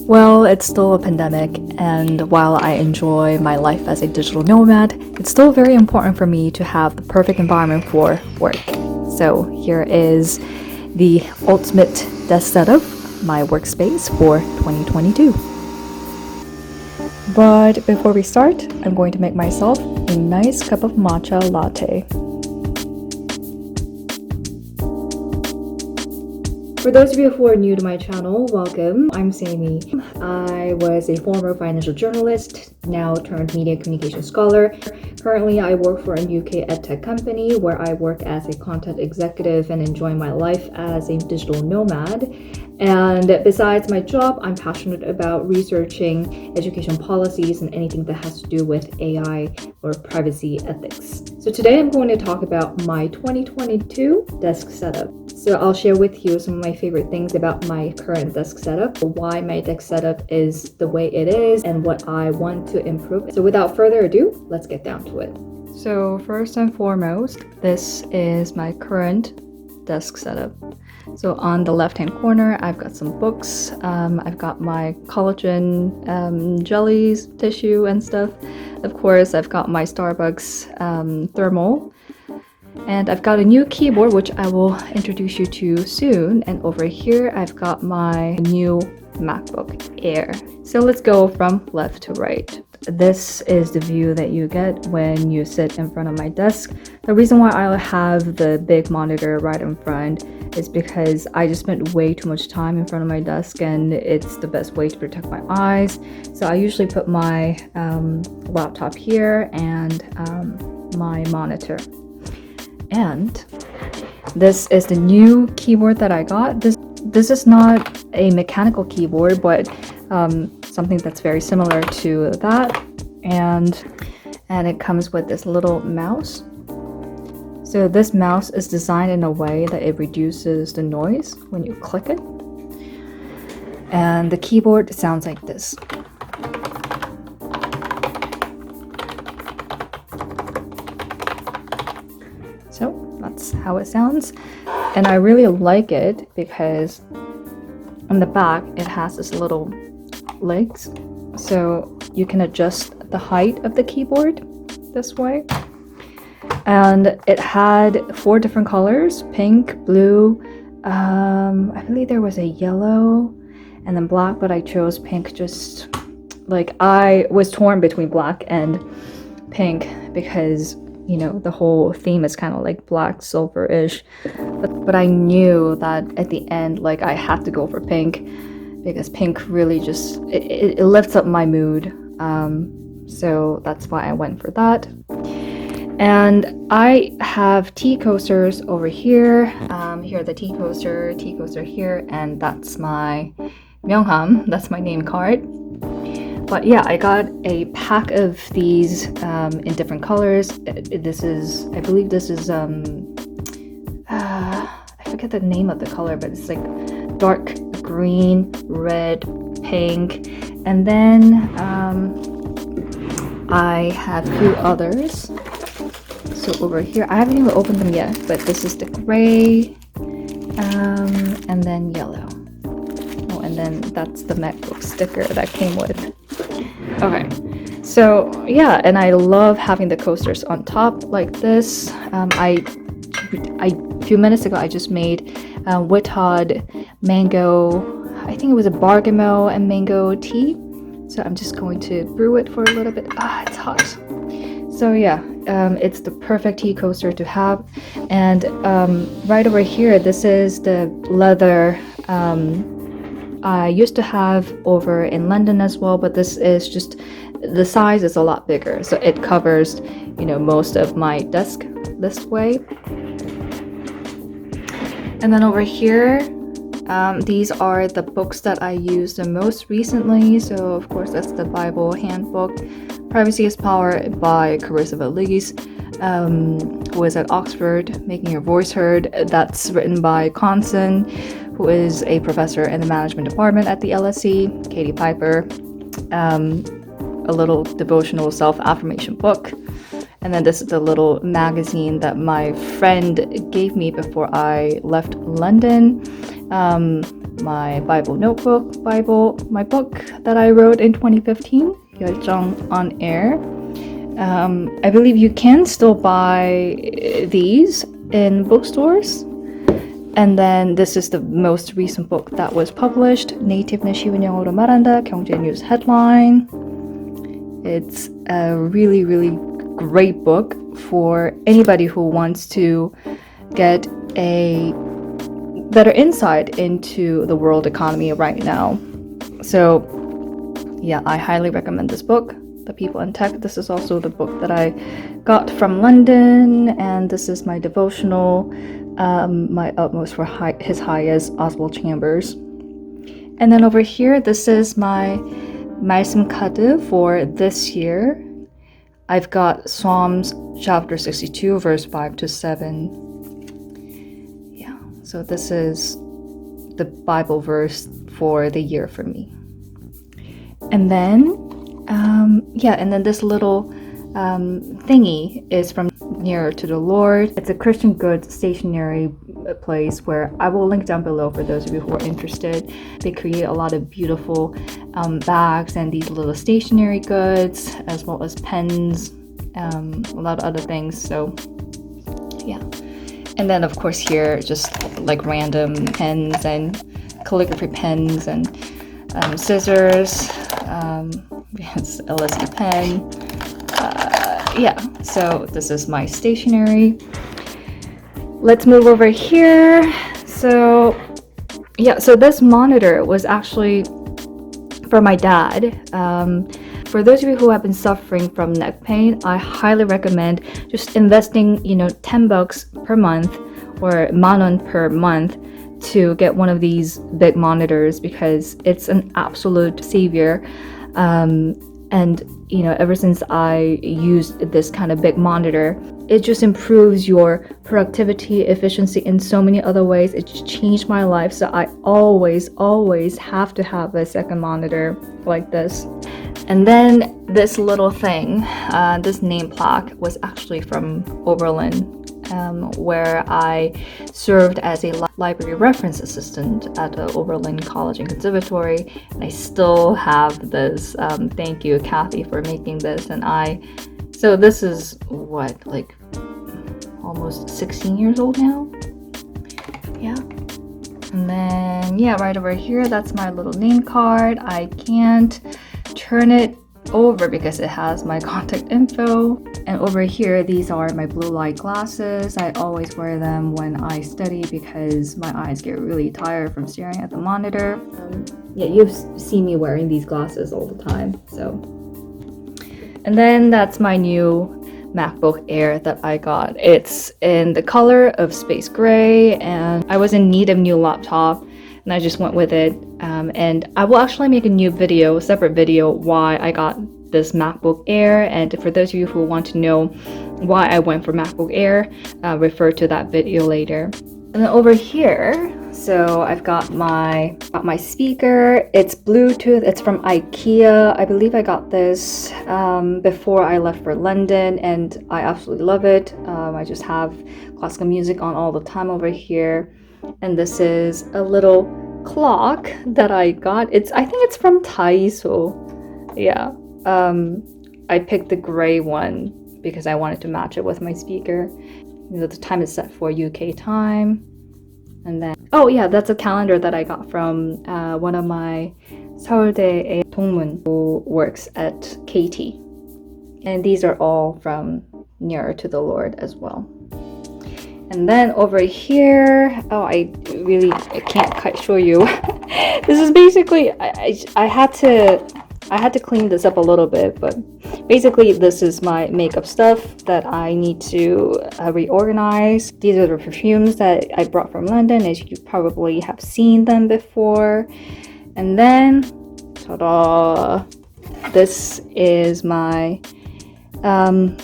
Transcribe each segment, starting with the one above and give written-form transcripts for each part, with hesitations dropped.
Well, it's still a pandemic, and while I enjoy my life as a digital nomad, it's still very important for me to have the perfect environment for work. So here is the ultimate desk setup, my workspace for 2022. But before we start, I'm going to make myself a nice cup of matcha latte. For those of you who are new to my channel, welcome. I'm Saemi. I was a former financial journalist, now turned media communication scholar. Currently, I work for a UK edtech company where I work as a content executive and enjoy my life as a digital nomad. And besides my job, I'm passionate about researching education policies and anything that has to do with AI or privacy ethics. So today I'm going to talk about my 2022 desk setup. So I'll share with you some of my favorite things about my current desk setup, why my desk setup is the way it is, and what I want to improve. So without further ado, let's get down to it. So first and foremost, this is my current desk setup. So on the left-hand corner, I've got some books. I've got my collagen jellies, tissue, and stuff. Of course, I've got my Starbucks thermal. And I've got a new keyboard, which I will introduce you to soon. And over here, I've got my new Macbook Air. So let's go from left to right. This is the view that you get when you sit in front of my desk. The reason why I have the big monitor right in front is because I just spent way too much time in front of my desk, and it's the best way to protect my eyes. So I usually put my laptop here and my monitor. And this is the new keyboard that I got. This is not a mechanical keyboard, but something that's very similar to that. And it comes with this little mouse. So this mouse is designed in a way that it reduces the noise when you click it. And the keyboard sounds like this. So that's how it sounds. And I really like it because on the back it has this little legs. So you can adjust the height of the keyboard this way. And it had 4 different colors: pink, blue, I believe there was a yellow, and then black, but I chose pink. Just like, I was torn between black and pink because, you know, the whole theme is kind of like black, silver-ish. But I knew that at the end, like, I had to go for pink because pink really just, it lifts up my mood. So that's why I went for that. And I have tea coasters over here. Here are the tea coaster here, and that's my Myeongham, that's my name card. But yeah, I got a pack of these in different colors. This is, I believe this is, I forget the name of the color, but it's like dark green, red, pink. And then I have a few others. So over here, I haven't even opened them yet, but this is the gray, and then yellow. Oh, and then that's the MacBook sticker that came with. Okay, so yeah, and I love having the coasters on top like this. A few minutes ago, I just made Whittard mango, I think it was a Bergamot and mango tea. So I'm just going to brew it for a little bit. It's hot. So yeah, it's the perfect tea coaster to have. And right over here, this is the leather I used to have over in London as well, but this is just, the size is a lot bigger. So it covers, you know, most of my desk this way. And then over here, these are the books that I used the most recently. So of course, that's the Bible handbook, Privacy is Power by Carissa Elise, who is at Oxford, Making Your Voice Heard. That's written by Conson, who is a professor in the management department at the LSE, Katie Piper, a little devotional self-affirmation book. And then this is the little magazine that my friend gave me before I left London. my Bible notebook, my book that I wrote in 2015, 열정 on Air. I believe you can still buy these in bookstores. And then this is the most recent book that was published, Native는 쉬운 영어로 말한다, 경제 news headline. It's a really, really great book for anybody who wants to get a better insight into the world economy right now. So yeah, I highly recommend this book, The People in Tech. This is also the book that I got from London, and this is my devotional, my utmost for his highest, Oswald Chambers. And then over here, this is my 말씀 카드 for this year. I've got Psalms chapter 62, verse 5 to 7. Yeah, so this is the Bible verse for the year for me. And then, and then this little thingy is from NearertotheLord. It's a Christian goods stationery place where I will link down below for those of you who are interested. They create a lot of beautiful bags and these little stationery goods, as well as pens, a lot of other things. So yeah. And then of course here, just like random pens and calligraphy pens and scissors. It's LSE pen. Yeah, so this is my stationery. Let's move over here. So yeah, so this monitor was actually for my dad. For those of you who have been suffering from neck pain, I highly recommend just investing, $10 per month or 만원 per month to get one of these big monitors, because it's an absolute savior. And ever since I used this kind of big monitor, it just improves your productivity, efficiency in so many other ways. It just changed my life. So I always have to have a second monitor like this. And then this little thing, this name plaque was actually from Oberlin, where I served as a library reference assistant at the Oberlin College and Conservatory, and I still have this. Thank you, Kathy, for making this. And so this is what, like almost 16 years old now? Yeah. And then, yeah, right over here, that's my little name card. I can't turn it over because it has my contact info. And over here, these are my blue light glasses. I always wear them when I study because my eyes get really tired from staring at the monitor. Yeah, you've seen me wearing these glasses all the time. So, and then that's my new MacBook Air that I got. It's in the color of space gray, and I was in need of a new laptop, and I just went with it. And I will actually make a separate video why I got this MacBook Air, and for those of you who want to know why I went for MacBook Air, refer to that video later. And then over here, so I've got my speaker. It's Bluetooth. It's from IKEA. I believe I got this before I left for London, and I absolutely love it. I just have classical music on all the time over here. And this is a little clock that I got. I think it's from Daiso. Yeah. I picked the gray one because I wanted to match it with my speaker. The time is set for UK time. And then, oh yeah, that's a calendar that I got from one of my 서울대 동문 who works at KT. And these are all from NearertotheLord as well. And then over here, I can't quite show you. This is basically, I had to clean this up a little bit, but basically this is my makeup stuff that I need to reorganize. These are the perfumes that I brought from London, as you probably have seen them before. And then, ta-da! This is my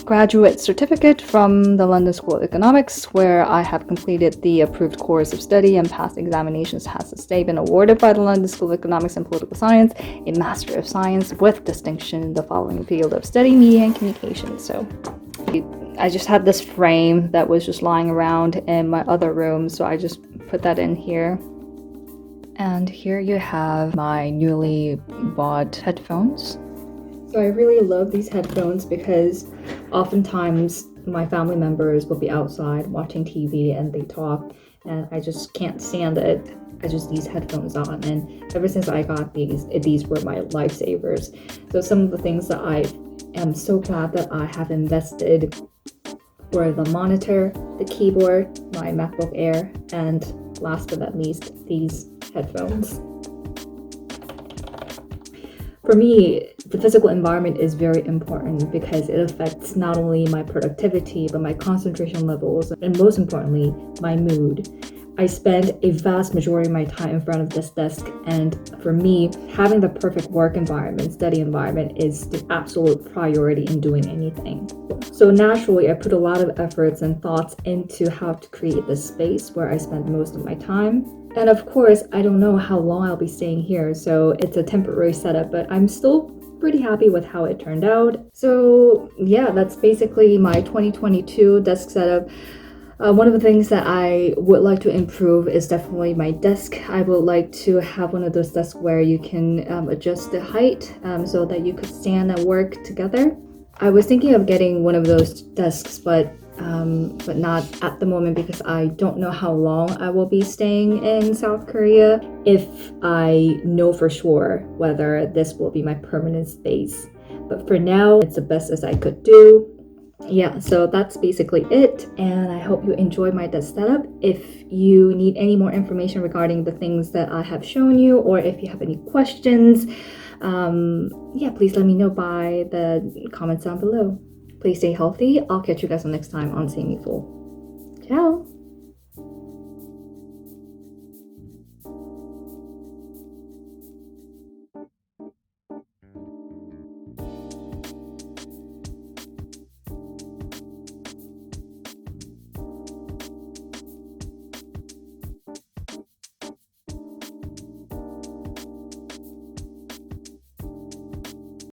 graduate certificate from the London School of Economics, where I have completed the approved course of study and passed examinations, has this day been awarded by the London School of Economics and Political Science a Master of Science with distinction in the following field of study, media and communication. So I just had this frame that was just lying around in my other room, so I just put that in here. And here you have my newly bought headphones. So I really love these headphones because oftentimes my family members will be outside watching TV and they talk, and I just can't stand it. I just these headphones on, and ever since I got these were my lifesavers. So some of the things that I am so glad that I have invested were the monitor, the keyboard, my Macbook Air, and last but not least, these headphones. For me, the physical environment is very important because it affects not only my productivity, but my concentration levels, and most importantly, my mood. I spend a vast majority of my time in front of this desk, and for me, having the perfect work environment, study environment is the absolute priority in doing anything. So naturally, I put a lot of efforts and thoughts into how to create this space where I spend most of my time. And of course, I don't know how long I'll be staying here, so it's a temporary setup, but I'm still pretty happy with how it turned out. So yeah, that's basically my 2022 desk setup. One of the things that I would like to improve is definitely my desk. I would like to have one of those desks where you can adjust the height so that you could stand and work together. I was thinking of getting one of those desks, but not at the moment because I don't know how long I will be staying in South Korea if I know for sure whether this will be my permanent space. But for now, it's the best as I could do. Yeah, so that's basically it, and I hope you enjoyed my desk setup. If you need any more information regarding the things that I have shown you, or if you have any questions, please let me know by the comments down below. Please stay healthy. I'll catch you guys next time on Saemiful. Ciao!